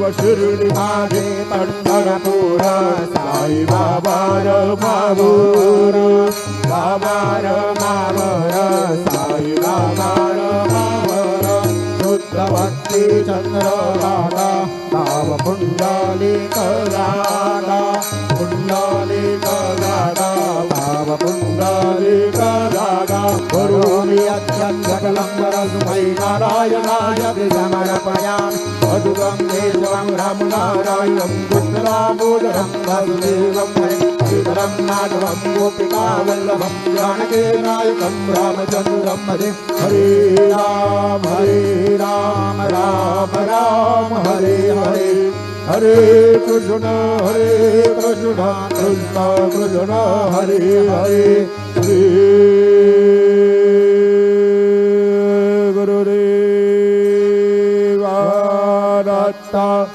शिर्डी माझे पंढरपूर साई बाबा मावर बाबा मावर साई बाबा मावर शुद्ध भक्ती चंद्रभागा नाव पुंडलिक रागा पुंडलिक रागा भाव पुंडलिक रागा गुरुमि अत्यंतकलं वरस्मै नारायणाय समर्पयामि अदुगं देवं रामनारायणं कृष्णदामोदरं वासुदेवं हरिं माधवं गोपिकावल्लभं जानकीनायकं रामचन्द्रं भजे हरे राम राम राम हरे हरे हरे कृष्ण कृष्ण कृष्ण हरे हरे